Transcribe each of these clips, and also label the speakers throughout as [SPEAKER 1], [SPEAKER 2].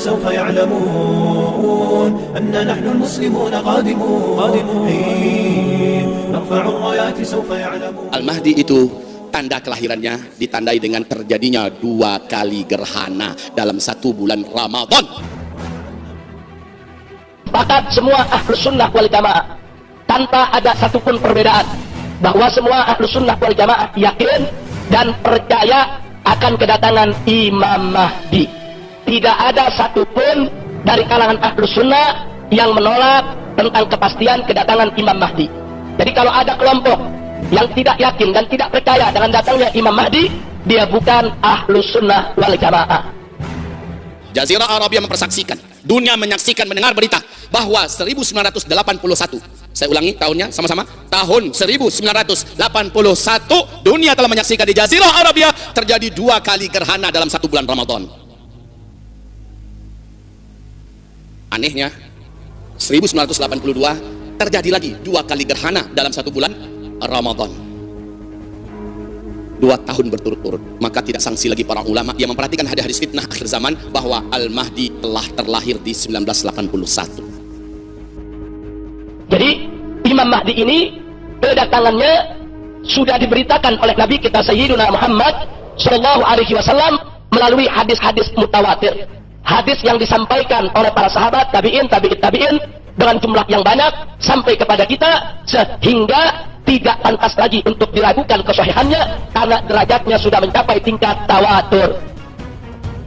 [SPEAKER 1] سوف يعلمون أن نحن المسلمون قادمون نرفع الرايات سوف يعلمون.
[SPEAKER 2] Al-Mahdi itu tanda kelahirannya ditandai dengan terjadinya 2 kali gerhana dalam 1 bulan Ramadan.
[SPEAKER 3] Sepakat semua Ahlus Sunnah wal Jamaah tanpa ada satupun perbedaan bahwa semua Ahlus Sunnah wal Jamaah yakin dan percaya akan kedatangan Imam Mahdi. Tidak ada satupun dari kalangan Ahlus Sunnah yang menolak tentang kepastian kedatangan Imam Mahdi. Jadi kalau ada kelompok yang tidak yakin dan tidak percaya dengan datangnya Imam Mahdi, dia bukan Ahlus Sunnah wal Jamaah.
[SPEAKER 2] Jazirah Arabia mempersaksikan, dunia menyaksikan, mendengar berita bahwa 1981, saya ulangi tahunnya sama-sama, tahun 1981 dunia telah menyaksikan di Jazirah Arabia terjadi 2 kali gerhana dalam 1 bulan Ramadan. Anehnya 1982 terjadi lagi 2 kali gerhana dalam 1 bulan Ramadan. 2 tahun berturut-turut. Maka tidak sangsi lagi para ulama yang memperhatikan hadis-hadis fitnah akhir zaman bahwa Al-Mahdi telah terlahir di 1981.
[SPEAKER 3] Jadi Imam Mahdi ini kedatangannya sudah diberitakan oleh Nabi kita Sayyiduna Muhammad Sallallahu Alaihi Wasallam melalui hadis-hadis mutawatir, hadis yang disampaikan oleh para sahabat, tabi'in dengan jumlah yang banyak sampai kepada kita, sehingga tidak pantas lagi untuk diragukan kesahihannya karena derajatnya sudah mencapai tingkat tawatur.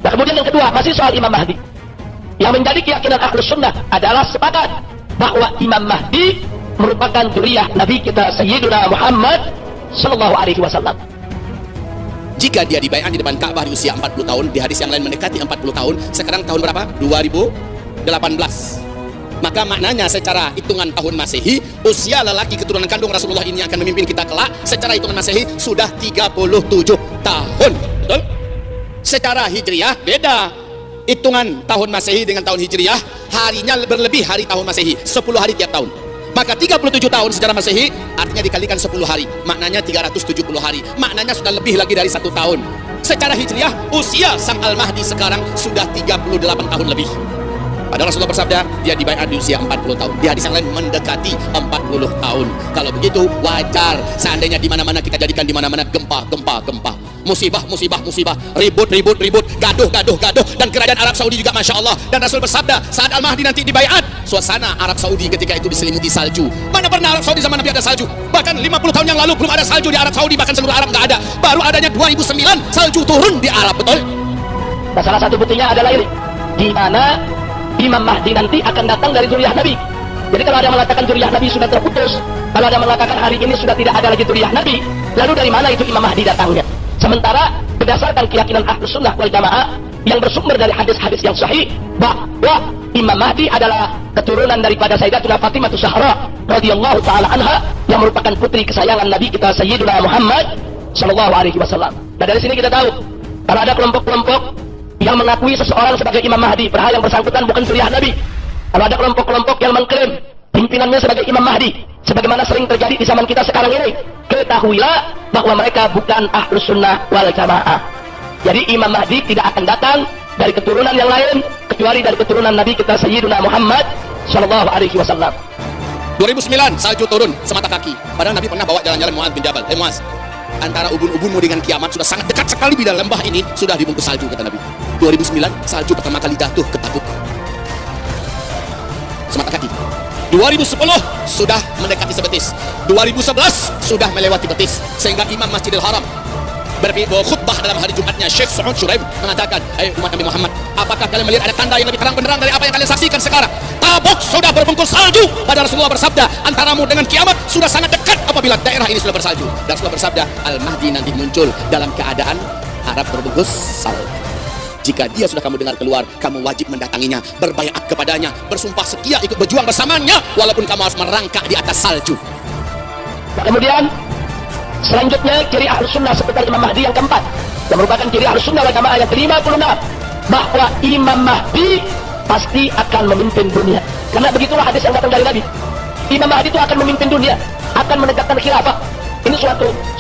[SPEAKER 3] Nah, kemudian yang kedua, masih soal Imam Mahdi. Yang menjadi keyakinan Ahlus Sunnah adalah sepakat bahwa Imam Mahdi merupakan dzurriyyah Nabi kita Sayyiduna Muhammad Sallallahu Alaihi Wasallam.
[SPEAKER 2] Jika dia dibaiat di depan Ka'bah di usia 40 tahun, di hadis yang lain mendekati 40 tahun, sekarang tahun berapa? 2018. Maka maknanya secara hitungan tahun Masehi, usia lelaki keturunan kandung Rasulullah ini akan memimpin kita kelak secara hitungan Masehi sudah 37 tahun. Betul? Secara Hijriyah beda. Hitungan tahun Masehi dengan tahun Hijriyah, harinya berlebih hari tahun Masehi, 10 hari tiap tahun. Maka 37 tahun secara Masehi artinya dikalikan 10 hari, maknanya 370 hari. Maknanya sudah lebih lagi dari 1 tahun. Secara Hijriyah, usia Sang Al-Mahdi sekarang sudah 38 tahun lebih. Padahal Rasulullah bersabda, dia dibaiat di usia 40 tahun. Di hadis yang lain mendekati 40 tahun. Kalau begitu, wajar seandainya di mana-mana kita jadikan di mana-mana gempa. Musibah, ribut, gaduh. Dan kerajaan Arab Saudi juga Masya Allah. Dan Rasul bersabda, saat Al-Mahdi nanti dibaiat, suasana Arab Saudi ketika itu diselimuti salju. Mana pernah Arab Saudi zaman Nabi ada salju? Bahkan 50 tahun yang lalu belum ada salju di Arab Saudi, bahkan seluruh Arab nggak ada. Baru adanya 2009 salju turun di Arab, betul?
[SPEAKER 3] Nah, salah satu buktinya adalah ini, di mana Imam Mahdi nanti akan datang dari dzurriyyah Nabi. Jadi kalau ada yang mengatakan dzurriyyah Nabi sudah terputus, kalau ada yang mengatakan hari ini sudah tidak ada lagi dzurriyyah Nabi, lalu dari mana itu Imam Mahdi datangnya? Sementara berdasarkan keyakinan Ahlus Sunnah wal Jamaah yang bersumber dari hadis-hadis yang sahih bahwa Imam Mahdi adalah keturunan daripada Sayyidatuna Fatimah Zahra radhiyallahu taala anha yang merupakan putri kesayangan Nabi kita Sayyiduna Muhammad sallallahu alaihi wasallam. Nah, dari sini kita tahu kalau ada kelompok-kelompok yang mengakui seseorang sebagai Imam Mahdi, padahal yang bersangkutan bukan dzurriyyah Nabi. Kalau ada kelompok-kelompok yang mengklaim pimpinannya sebagai Imam Mahdi, sebagaimana sering terjadi di zaman kita sekarang ini, ketahuilah bahwa mereka bukan Ahlus Sunnah wal Jamaah. Jadi Imam Mahdi tidak akan datang dari keturunan yang lain kecuali dari keturunan Nabi kita Sayyiduna Muhammad Sallallahu Alaihi Wasallam.
[SPEAKER 2] 2009 salju turun semata kaki. Padahal Nabi pernah bawa jalan-jalan Mu'adz bin Jabal. Mu'adz, antara ubun-ubunmu dengan kiamat sudah sangat dekat sekali, di dalam lembah ini sudah dibungkus salju, kata Nabi. 2009 salju pertama kali jatuh ke Tabuk semata kaki. 2010 sudah mendekati sebetis. 2011 sudah melewati betis, sehingga Imam Masjidil Haram berkhutbah dalam hari Jumatnya, Syekh Su'ud Syuraim mengatakan, "Hai umat Nabi Muhammad, apakah kalian melihat ada tanda yang lebih terang benderang dari apa yang kalian saksikan sekarang? Tabuk sudah berbungkus salju." Pada Rasulullah bersabda, antaramu dengan kiamat sudah sangat dekat apabila daerah ini sudah bersalju. Dan Rasulullah bersabda, Al-Mahdi nanti muncul dalam keadaan Arab berbungkus salju. Jika dia sudah kamu dengar keluar, kamu wajib mendatanginya, berbaiat kepadanya, bersumpah setia ikut berjuang bersamanya, walaupun kamu harus merangkak di atas salju.
[SPEAKER 3] Nah, kemudian selanjutnya ciri Ahlus Sunnah seputar Imam Mahdi yang keempat, yang merupakan ciri Ahlus Sunnah wal Jamaah yang ke-56, bahwa Imam Mahdi pasti akan memimpin dunia. Karena begitulah hadis yang datang dari Nabi. Imam Mahdi itu akan memimpin dunia, akan menegakkan khilafah. Ini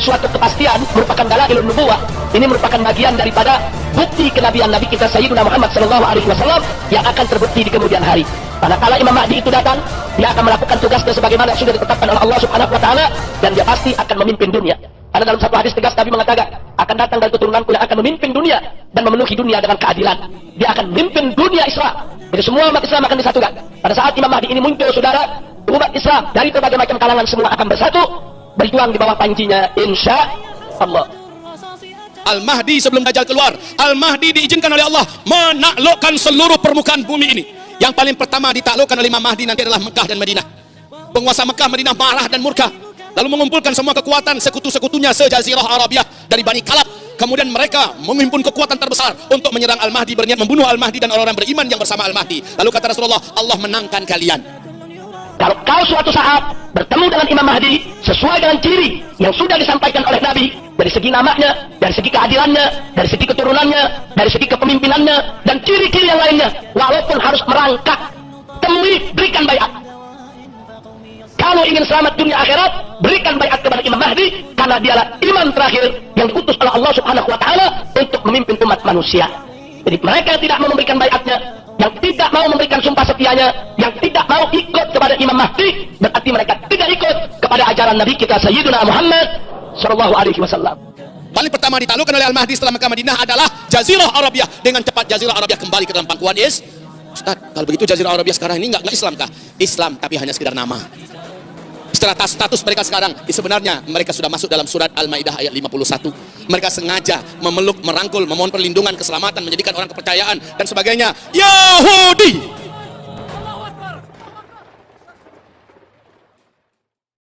[SPEAKER 3] suatu kepastian, merupakan dalailun nubuwah. Ini merupakan bagian daripada bukti kenabian Nabi kita Sayyidina Muhammad SAW yang akan terbukti di kemudian hari. Manakala Imam Mahdi itu datang, dia akan melakukan tugasnya sebagaimana yang sudah ditetapkan oleh Allah Subhanahu wa taala, dan dia pasti akan memimpin dunia. Karena dalam satu hadis tegas Nabi mengatakan, akan datang dari keturunanku yang akan memimpin dunia dan memenuhi dunia dengan keadilan. Dia akan memimpin dunia Islam. Jadi semua umat Islam akan disatukan. Pada saat Imam Mahdi ini muncul, saudara, umat Islam dari berbagai macam kalangan semua akan bersatu, berjuang di bawah pancinya, insya Allah.
[SPEAKER 2] Al-Mahdi sebelum Dajjal keluar, Al-Mahdi diizinkan oleh Allah menaklukkan seluruh permukaan bumi ini. Yang paling pertama ditaklukkan oleh Imam Mahdi nanti adalah Mekah dan Madinah. Penguasa Mekah, Madinah marah dan murka, lalu mengumpulkan semua kekuatan sekutu-sekutunya se-Jazirah Arabia dari Bani Kalab. Kemudian mereka menghimpun kekuatan terbesar untuk menyerang Al-Mahdi, berniat membunuh Al-Mahdi dan orang-orang beriman yang bersama Al-Mahdi. Lalu kata Rasulullah, Allah menangkan kalian.
[SPEAKER 3] Kalau kau suatu saat bertemu dengan Imam Mahdi sesuai dengan ciri yang sudah disampaikan oleh Nabi, dari segi namanya, dari segi keadilannya, dari segi keturunannya, dari segi kepemimpinannya, dan ciri-ciri yang lainnya, walaupun harus merangkak, temui, berikan bayat. Kalau ingin selamat dunia akhirat, berikan bayat kepada Imam Mahdi, karena dialah imam terakhir yang diutus oleh Allah Subhanahu wa taala untuk memimpin umat manusia. Jadi mereka yang tidak mau memberikan bayatnya, yang tidak mau memberikan sumpah setianya, yang tidak mau ikut kepada Imam Mahdi, berarti mereka tidak ikut kepada ajaran Nabi kita Sayyidina Muhammad sallallahu alaihi wasallam.
[SPEAKER 2] Paling pertama ditaklukkan oleh Al-Mahdi setelah Mekah Madinah adalah Jazirah Arabia. Dengan cepat Jazirah Arabia kembali ke dalam pangkuan Ustaz, kalau begitu Jazirah Arabia sekarang ini nggak Islam kah? Islam, tapi hanya sekedar nama. Setelah status mereka sekarang, sebenarnya mereka sudah masuk dalam surat Al-Maidah ayat 51. Mereka sengaja memeluk, merangkul, memohon perlindungan, keselamatan, menjadikan orang kepercayaan dan sebagainya. Yahudi